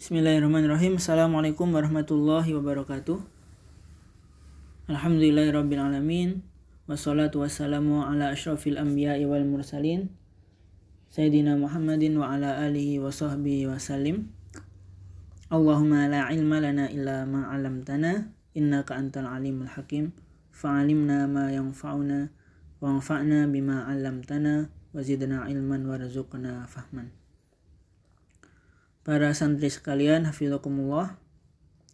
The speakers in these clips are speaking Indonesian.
Bismillahirrahmanirrahim. Assalamualaikum warahmatullahi wabarakatuh. Alhamdulillahirabbil alamin. Wassalatu wassalamu ala asyrafil anbiya'i wal mursalin Sayyidina Muhammadin wa ala alihi wa sahbihi wa sallim. Allahumma la ilma lana illa ma 'allamtana innaka antal alimul hakim. Fa'alimna ma yanfa'una wanfa'na bima 'allamtana wa zidna ilman warzuqna fahman. Para santri sekalian, hafizakumullah.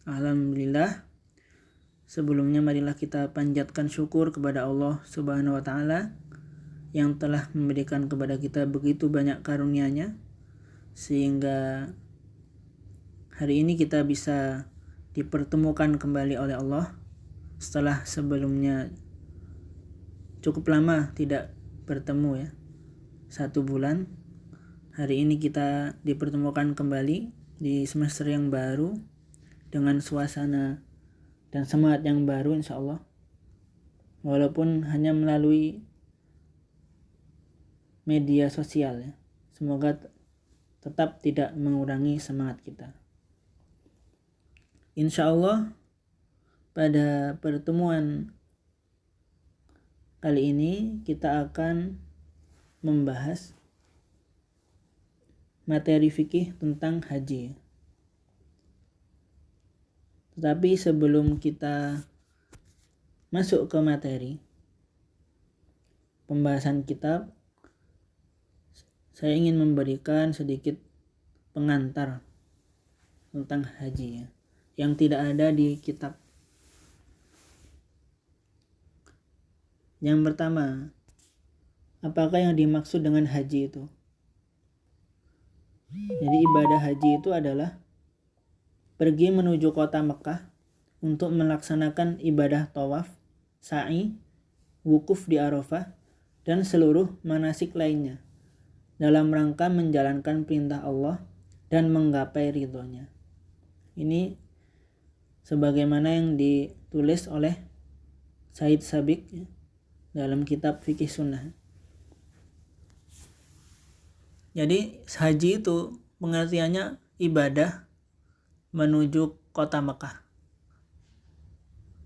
Alhamdulillah. Sebelumnya marilah kita panjatkan syukur kepada Allah Subhanahu wa taala yang telah memberikan kepada kita begitu banyak karunia-Nya sehingga hari ini kita bisa dipertemukan kembali oleh Allah setelah sebelumnya cukup lama tidak bertemu ya. 1 bulan. Hari ini kita dipertemukan kembali di semester yang baru dengan suasana dan semangat yang baru insya Allah. Walaupun hanya melalui media sosial ya. Semoga tetap tidak mengurangi semangat kita. Insya Allah pada pertemuan kali ini kita akan membahas materi fikih tentang haji. Tetapi sebelum kita masuk ke materi pembahasan kitab, saya ingin memberikan sedikit pengantar tentang haji yang tidak ada di kitab. Yang pertama, apakah yang dimaksud dengan haji itu? Jadi ibadah haji itu adalah pergi menuju kota Mekah untuk melaksanakan ibadah tawaf, sa'i, wukuf di Arafah, dan seluruh manasik lainnya dalam rangka menjalankan perintah Allah dan menggapai ridhonya. Ini sebagaimana yang ditulis oleh Said Sabiq dalam kitab Fikih Sunnah. Jadi haji itu pengertiannya ibadah menuju kota Mekah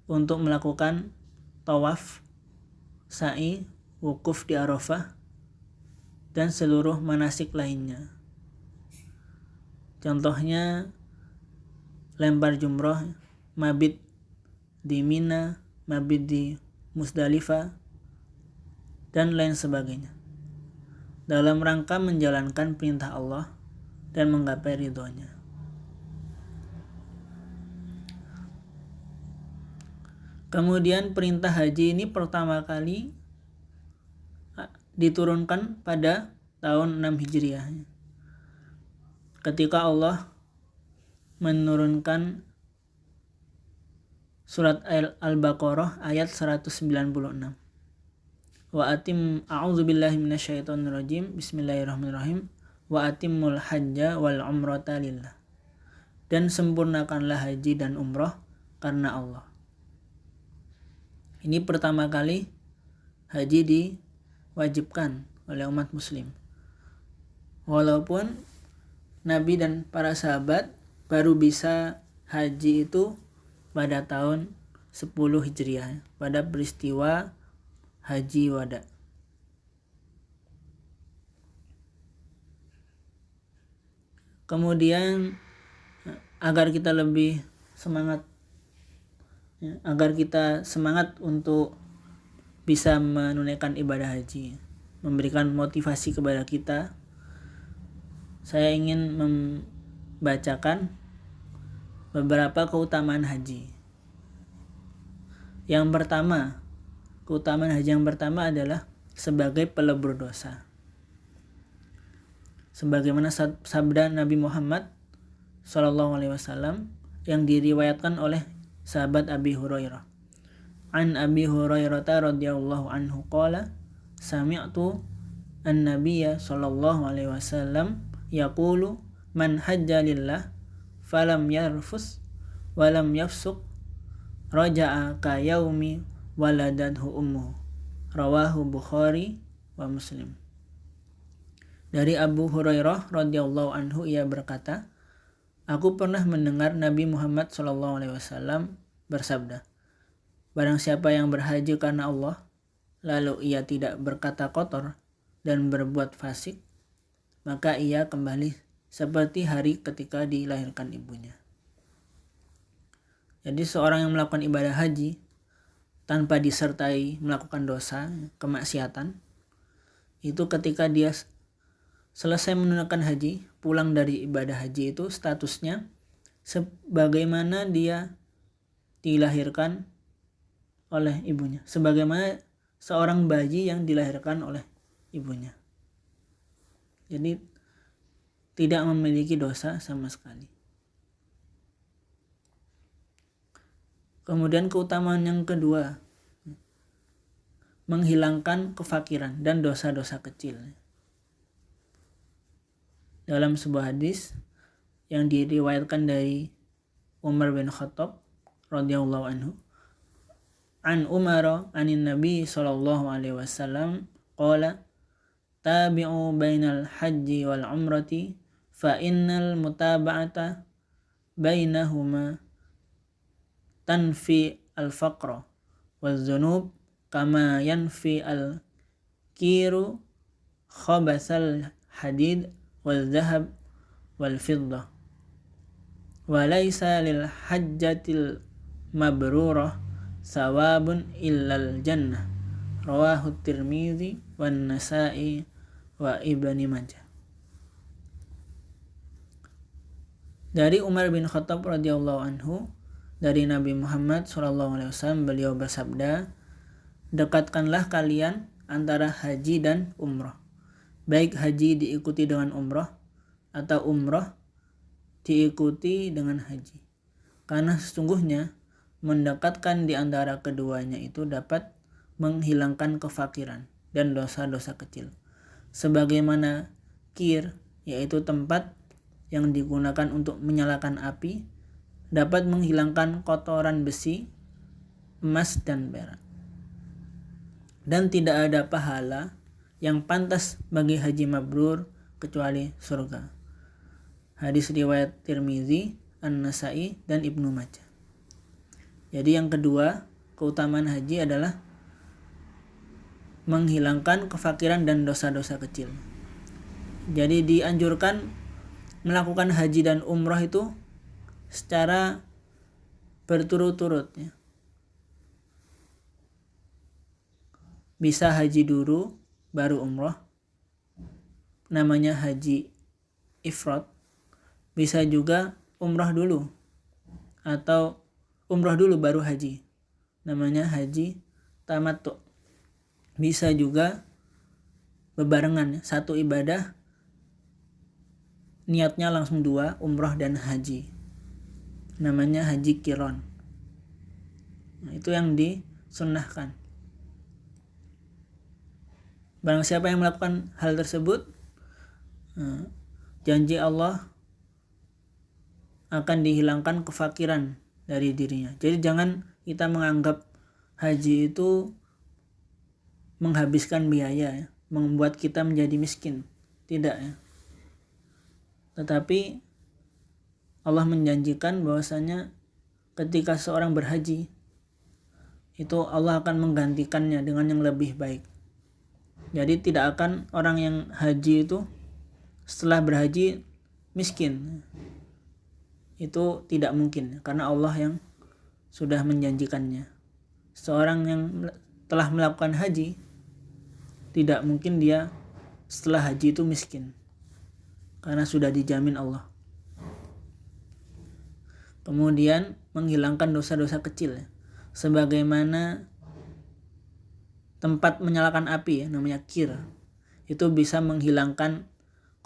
untuk melakukan tawaf, sa'i, wukuf di Arafah, dan seluruh manasik lainnya. Contohnya lempar jumroh, mabit di Mina, mabit di Musdalifah, dan lain sebagainya, dalam rangka menjalankan perintah Allah dan menggapai ridhonya. Kemudian perintah haji ini pertama kali diturunkan pada tahun 6 Hijriah. Ketika Allah menurunkan surat Al-Baqarah ayat 196. A'udzubillahi minasyaitonirrajim. Bismillahirrahmanirrahim. Wa atimmul hajja wal umrata lillah. Dan sempurnakanlah haji dan umrah karena Allah. Ini pertama kali haji diwajibkan oleh umat muslim. Walaupun Nabi dan para sahabat baru bisa haji itu pada tahun 10 Hijriah, pada peristiwa Haji Wada. Kemudian agar kita lebih semangat, agar kita semangat untuk bisa menunaikan ibadah haji, memberikan motivasi kepada kita, saya ingin membacakan beberapa keutamaan haji. Yang pertama, keutamaan haji yang pertama adalah sebagai pelebur dosa. Sebagaimana sabda Nabi Muhammad SAW yang diriwayatkan oleh sahabat Abi Hurairah. An Abi Hurairah radhiyallahu anhu qala sami'tu an-nabiyya sallallahu alaihi wasallam yaqulu man hajja lillah falam yarfus walam yafsuq raja'a ka yaumi waladathu ummuh. Rawahu Bukhari wa Muslim. Dari Abu Hurairah radhiyallahu anhu ia berkata, Aku pernah mendengar Nabi Muhammad SAW bersabda, barang siapa yang berhaji karena Allah, lalu ia tidak berkata kotor dan berbuat fasik, maka ia kembali seperti hari ketika dilahirkan ibunya. Jadi seorang yang melakukan ibadah haji tanpa disertai melakukan dosa, kemaksiatan, itu ketika dia selesai menunaikan haji, pulang dari ibadah haji itu statusnya sebagaimana dia dilahirkan oleh ibunya, sebagaimana seorang bayi yang dilahirkan oleh ibunya. Jadi tidak memiliki dosa sama sekali. Kemudian keutamaan yang kedua, menghilangkan kefakiran dan dosa-dosa kecil. Dalam sebuah hadis yang diriwayatkan dari Umar bin Khattab radhiyallahu anhu, an Umar anin Nabi sallallahu alaihi wasallam qala tabi'u bainal haji wal umrati fa innal mutaba'ata bainahuma tanfi al-faqra wal-dhunub kama yanfi al-kiru khabasal hadid wal-dhahab wal-fiddah wa laysa lil hajjatil mabrurah sawabun illal jannah rawahu Tirmidzi wan Nasa'i wa Ibnu Majah. Dari Umar bin Khattab radhiyallahu anhu, dari Nabi Muhammad SAW, beliau bersabda, dekatkanlah kalian antara haji dan umroh, baik haji diikuti dengan umroh atau umroh diikuti dengan haji, karena sesungguhnya mendekatkan di antara keduanya itu dapat menghilangkan kefakiran dan dosa-dosa kecil, sebagaimana kir, yaitu tempat yang digunakan untuk menyalakan api, dapat menghilangkan kotoran besi, emas, dan perak. Dan tidak ada pahala yang pantas bagi haji mabrur kecuali surga. Hadis riwayat Tirmidzi, An-Nasa'i, dan Ibnu Majah. Jadi yang kedua, keutamaan haji adalah menghilangkan kefakiran dan dosa-dosa kecil. Jadi dianjurkan melakukan haji dan umrah itu secara berturut-turut, ya. Bisa haji dulu baru umrah, namanya haji ifrad. Bisa juga umrah dulu atau umrah dulu baru haji, namanya haji tamattu. Bisa juga bebarengan, satu ibadah niatnya langsung dua, umrah dan haji, namanya haji qiran. Nah, itu yang disunnahkan. Barang siapa yang melakukan hal tersebut, janji Allah akan dihilangkan kefakiran dari dirinya. Jadi jangan kita menganggap haji itu menghabiskan biaya, ya, membuat kita menjadi miskin. Tidak, ya. Tetapi Allah menjanjikan bahwasanya ketika seorang berhaji, itu Allah akan menggantikannya dengan yang lebih baik. Jadi tidak akan orang yang haji itu setelah berhaji miskin. Itu tidak mungkin, karena Allah yang sudah menjanjikannya. Seorang yang telah melakukan haji, tidak mungkin dia setelah haji itu miskin, karena sudah dijamin Allah. Kemudian menghilangkan dosa-dosa kecil, sebagaimana tempat menyalakan api, namanya kir, itu bisa menghilangkan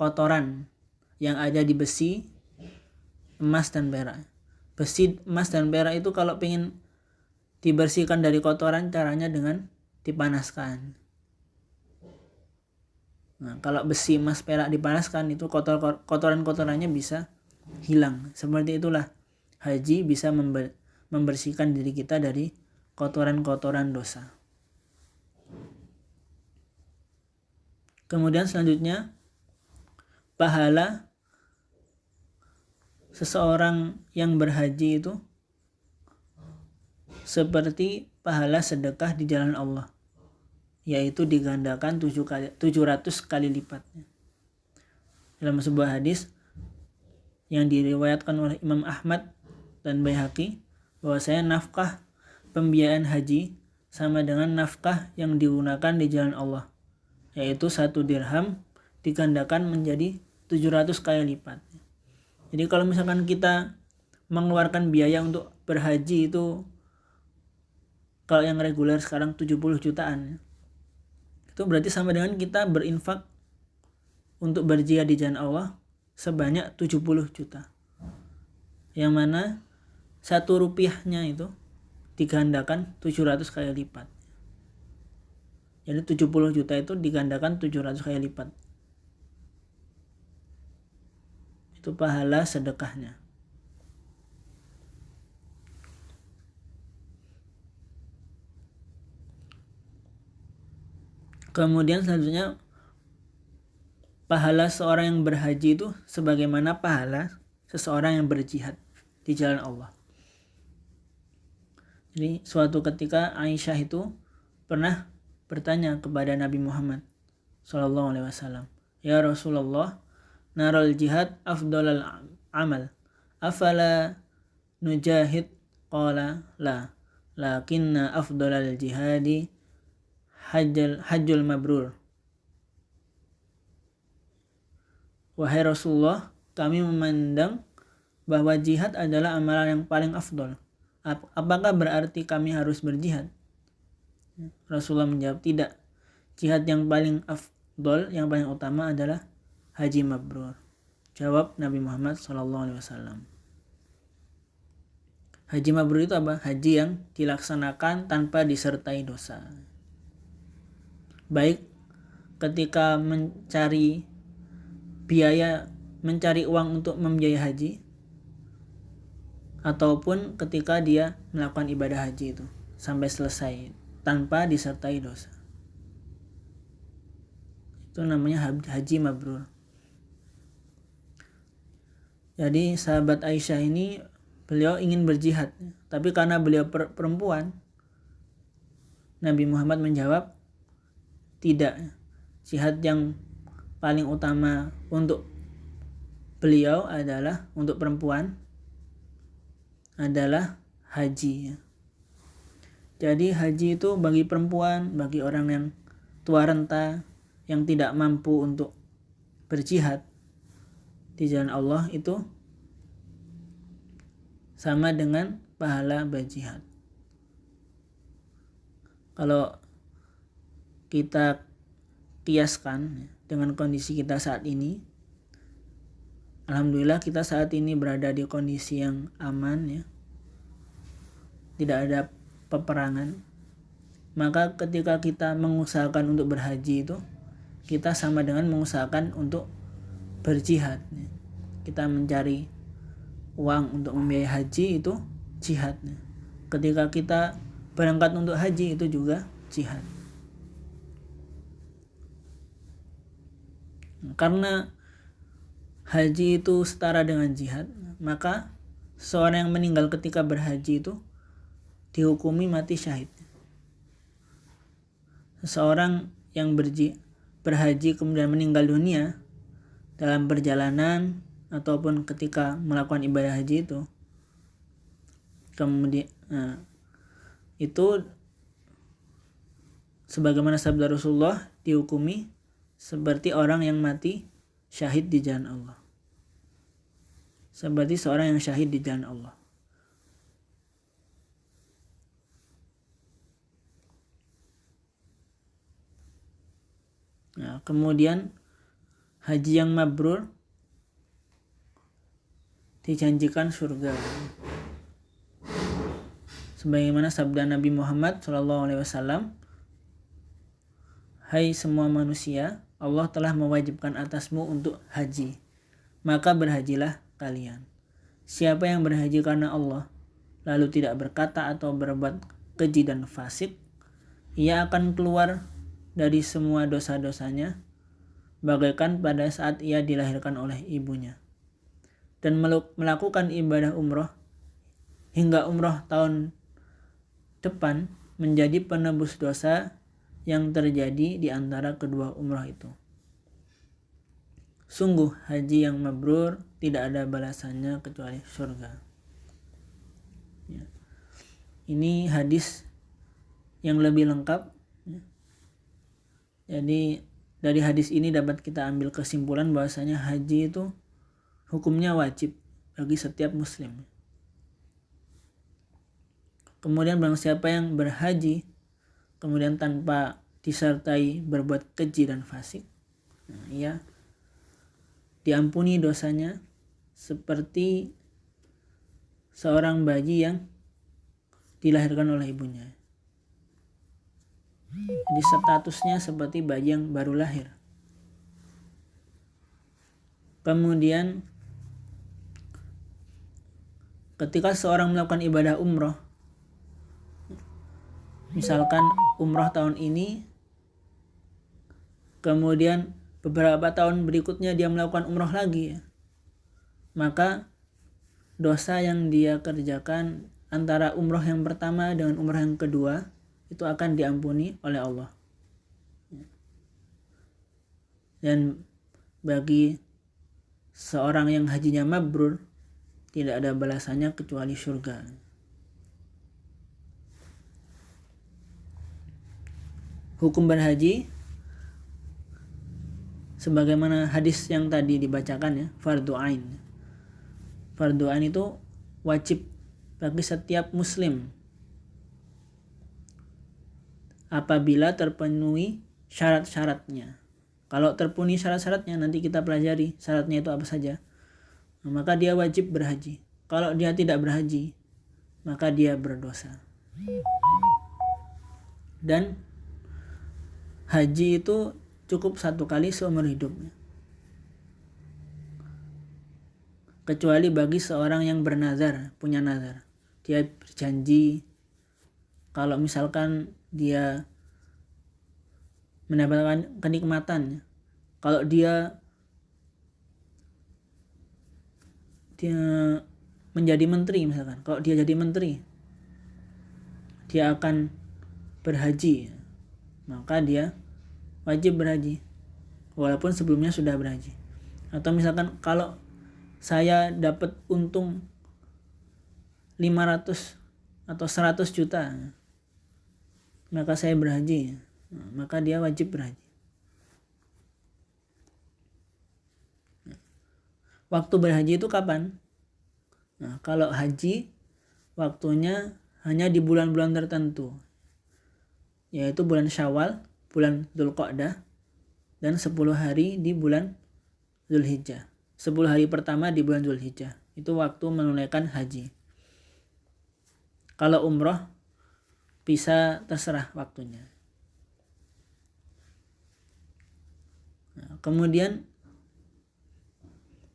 kotoran yang ada di besi, emas, dan perak. Besi, emas, dan perak itu kalau ingin dibersihkan dari kotoran, caranya dengan dipanaskan. Nah, kalau besi, emas, perak dipanaskan, itu kotoran-kotorannya bisa hilang. Seperti itulah haji bisa membersihkan diri kita dari kotoran-kotoran dosa. Kemudian selanjutnya, pahala seseorang yang berhaji itu seperti pahala sedekah di jalan Allah, yaitu digandakan 700 kali lipatnya. Dalam sebuah hadis yang diriwayatkan oleh Imam Ahmad dan Baihaqi, bahwasanya nafkah pembiayaan haji sama dengan nafkah yang digunakan di jalan Allah, yaitu 1 dirham digandakan menjadi 700 kali lipat. Jadi kalau misalkan kita mengeluarkan biaya untuk berhaji itu, kalau yang reguler sekarang 70 jutaan, itu berarti sama dengan kita berinfak untuk berjihad di jalan Allah sebanyak 70 juta. Yang mana 1 rupiahnya itu digandakan 700 kali lipat. Jadi 70 juta itu digandakan 700 kali lipat. Itu pahala sedekahnya. Kemudian selanjutnya, pahala seorang yang berhaji itu sebagaimana pahala seseorang yang berjihad di jalan Allah. Jadi suatu ketika Aisyah itu pernah bertanya kepada Nabi Muhammad SAW, "Ya Rasulullah, naral jihad afdalal amal, afala nujahid?" Qala la, lakinna afdalal jihadi hajjul mabrur. Wahai Rasulullah, kami memandang bahwa jihad adalah amalan yang paling afdol. Apakah berarti kami harus berjihad? Rasulullah menjawab, tidak. Jihad yang paling afdol, yang paling utama adalah haji mabrur. Jawab Nabi Muhammad SAW. Haji mabrur itu apa? Haji yang dilaksanakan tanpa disertai dosa. Baik ketika mencari uang untuk membiayai haji, ataupun ketika dia melakukan ibadah haji itu sampai selesai tanpa disertai dosa. Itu namanya haji mabrur. Jadi sahabat Aisyah ini, beliau ingin berjihad, tapi karena beliau perempuan, Nabi Muhammad menjawab, tidak. Jihad yang paling utama untuk beliau adalah, untuk perempuan, adalah haji. Jadi haji itu bagi perempuan, bagi orang yang tua renta, yang tidak mampu untuk berjihad di jalan Allah, itu sama dengan pahala berjihad. Kalau kita kiaskan dengan kondisi kita saat ini, alhamdulillah kita saat ini berada di kondisi yang aman ya, tidak ada peperangan. Maka ketika kita mengusahakan untuk berhaji itu, kita sama dengan mengusahakan untuk berjihad ya. Kita mencari uang untuk membiayai haji, itu jihad ya. Ketika kita berangkat untuk haji, itu juga jihad. Karena haji itu setara dengan jihad, maka seorang yang meninggal ketika berhaji itu dihukumi mati syahid. Seseorang yang berhaji kemudian meninggal dunia dalam perjalanan ataupun ketika melakukan ibadah haji itu, kemudian itu sebagaimana sabda Rasulullah, dihukumi seperti orang yang mati syahid di jalan Allah. Seperti seorang yang syahid di jalan Allah. Nah, kemudian haji yang mabrur dijanjikan surga. Sebagaimana sabda Nabi Muhammad SAW, "Hai semua manusia, Allah telah mewajibkan atasmu untuk haji, maka berhajilah kalian. Siapa yang berhaji karena Allah, lalu tidak berkata atau berbuat keji dan fasik, ia akan keluar dari semua dosa-dosanya, bagaikan pada saat ia dilahirkan oleh ibunya. dan melakukan ibadah umroh hingga umroh tahun depan menjadi penebus dosa yang terjadi di antara kedua umroh itu. Sungguh haji yang mabrur tidak ada balasannya kecuali surga. Ya. Ini hadis yang lebih lengkap. Ya. Jadi dari hadis ini dapat kita ambil kesimpulan bahwasanya haji itu hukumnya wajib bagi setiap muslim. Kemudian barang siapa yang berhaji kemudian tanpa disertai berbuat keji dan fasik, ia diampuni dosanya seperti seorang bayi yang dilahirkan oleh ibunya. Jadi statusnya seperti bayi yang baru lahir. Kemudian ketika seorang melakukan ibadah umroh, misalkan umroh tahun ini, kemudian beberapa tahun berikutnya dia melakukan umroh lagi, maka dosa yang dia kerjakan antara umroh yang pertama dengan umroh yang kedua itu akan diampuni oleh Allah. Dan bagi seorang yang hajinya mabrur tidak ada balasannya kecuali surga. Hukum berhaji sebagaimana hadis yang tadi dibacakan ya, fardu ain. Fardu ain itu wajib bagi setiap muslim apabila terpenuhi syarat-syaratnya. Kalau terpenuhi syarat-syaratnya nanti kita pelajari syaratnya itu apa saja. Maka dia wajib berhaji. Kalau dia tidak berhaji, maka dia berdosa. Dan haji itu cukup satu kali seumur hidupnya. Kecuali bagi seorang yang bernazar, punya nazar. Dia berjanji kalau misalkan dia mendapatkan kenikmatan, kalau dia menjadi menteri misalkan, kalau dia jadi menteri dia akan berhaji, maka dia wajib berhaji walaupun sebelumnya sudah berhaji. Atau misalkan kalau saya dapat untung 500 atau 100 juta, maka saya berhaji, maka dia wajib berhaji. Waktu berhaji itu kapan? Nah, kalau haji waktunya hanya di bulan-bulan tertentu, yaitu bulan Syawal, bulan Dzulqa'dah, dan 10 hari di bulan Dzulhijjah. 10 hari pertama di bulan Dzulhijjah itu waktu menunaikan haji. Kalau umroh bisa terserah waktunya. Nah, kemudian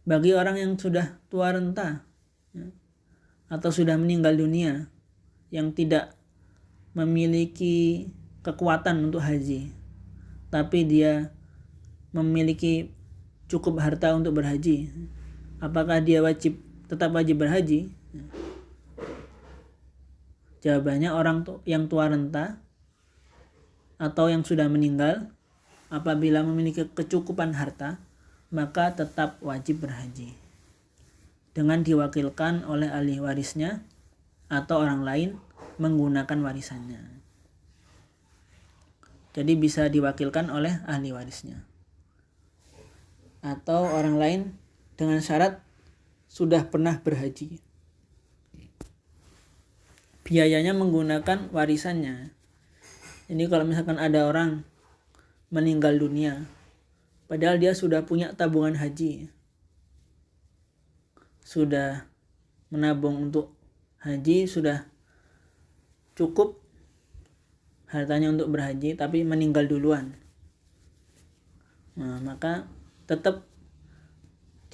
bagi orang yang sudah tua renta ya, atau sudah meninggal dunia yang tidak memiliki kekuatan untuk haji, tapi dia memiliki cukup harta untuk berhaji, apakah dia tetap wajib berhaji? Jawabannya orang yang tua renta atau yang sudah meninggal apabila memiliki kecukupan harta maka tetap wajib berhaji dengan diwakilkan oleh ahli warisnya atau orang lain menggunakan warisannya. Jadi bisa diwakilkan oleh ahli warisnya atau orang lain dengan syarat sudah pernah berhaji. Biayanya menggunakan warisannya. Ini kalau misalkan ada orang meninggal dunia padahal dia sudah punya tabungan haji, sudah menabung untuk haji, sudah cukup hartanya untuk berhaji, tapi meninggal duluan, nah, maka tetap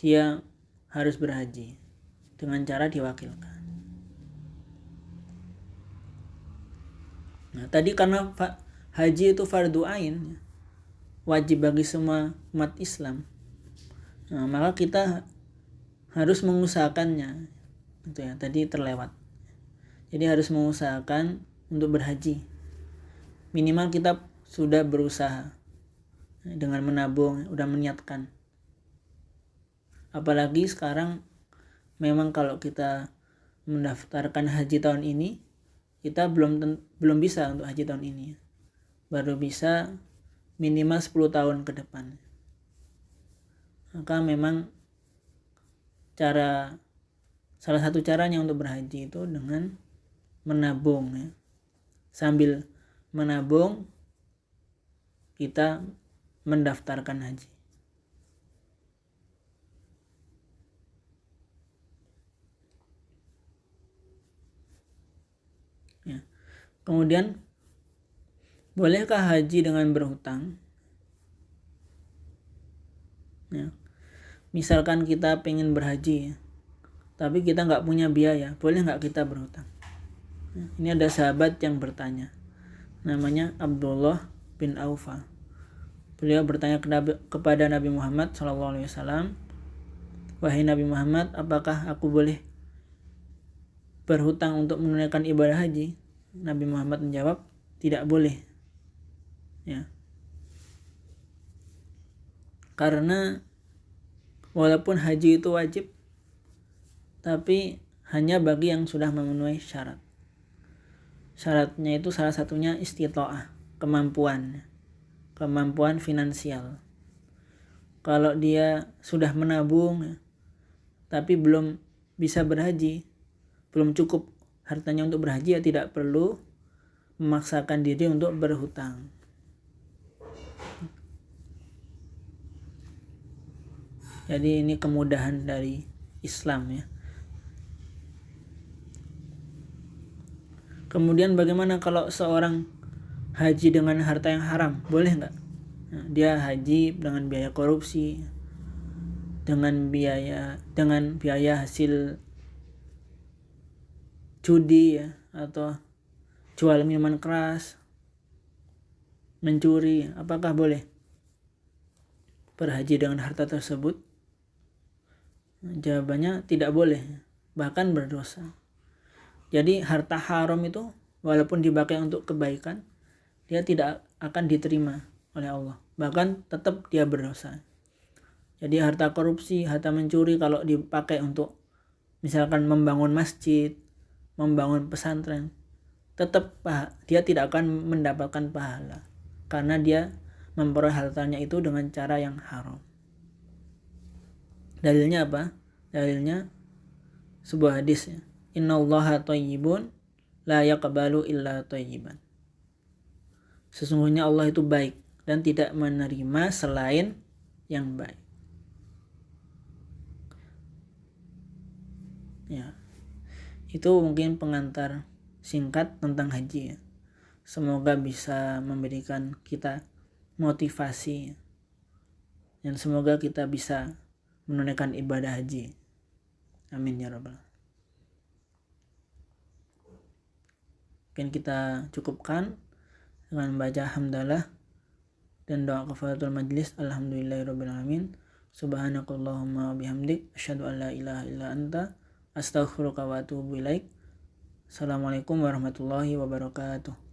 dia harus berhaji dengan cara diwakilkan. Nah, tadi karena haji itu fardu ain, wajib bagi semua umat Islam, nah, maka kita harus mengusahakannya. Itu ya, tadi terlewat. Jadi harus mengusahakan untuk berhaji. Minimal kita sudah berusaha dengan menabung, udah meniatkan. Apalagi sekarang memang kalau kita mendaftarkan haji tahun ini, kita belum bisa untuk haji tahun ini. Baru bisa minimal 10 tahun ke depan. Maka memang salah satu caranya untuk berhaji itu dengan menabung ya. Sambil menabung kita mendaftarkan haji. Ya. Kemudian bolehkah haji dengan berhutang? Ya. Misalkan kita pengen berhaji ya, tapi kita nggak punya biaya, boleh nggak kita berhutang? Ya. Ini ada sahabat yang bertanya, namanya Abdullah bin Aufa. Beliau bertanya kepada Nabi Muhammad SAW, wahai Nabi Muhammad, apakah aku boleh berhutang untuk menunaikan ibadah haji? Nabi Muhammad menjawab, tidak boleh. Ya. Karena walaupun haji itu wajib, tapi hanya bagi yang sudah memenuhi syarat. Syaratnya itu salah satunya istita'ah, kemampuan finansial. Kalau dia sudah menabung tapi belum bisa berhaji, belum cukup hartanya untuk berhaji, ya tidak perlu memaksakan diri untuk berhutang. Jadi ini kemudahan dari Islam ya. Kemudian bagaimana kalau seorang haji dengan harta yang haram? Boleh nggak? Nah, dia haji dengan biaya korupsi, dengan biaya hasil judi ya, atau jual minuman keras, mencuri. Apakah boleh berhaji dengan harta tersebut? Jawabannya tidak boleh, bahkan berdosa. Jadi harta haram itu walaupun dipakai untuk kebaikan, dia tidak akan diterima oleh Allah, bahkan tetap dia berdosa. Jadi harta korupsi, harta mencuri kalau dipakai untuk misalkan membangun masjid, membangun pesantren, tetap dia tidak akan mendapatkan pahala karena dia memperoleh hartanya itu dengan cara yang haram. Dalilnya apa? Dalilnya sebuah hadis ya. Innallaha thayyibun la yaqbalu illa thayyiban. Sesungguhnya Allah itu baik dan tidak menerima selain yang baik. Ya. Itu mungkin pengantar singkat tentang haji ya. Semoga bisa memberikan kita motivasi dan semoga kita bisa menunaikan ibadah haji. Amin ya rabbal. Mungkin kita cukupkan dengan membaca hamdalah dan doa kafaratul majlis. Alhamdulillahirabbil alamin. Subhanakallahumma bihamdik asyhadu an la ilaha illa anta astaghfiruka wa atubu ilaik. Assalamualaikum warahmatullahi wabarakatuh.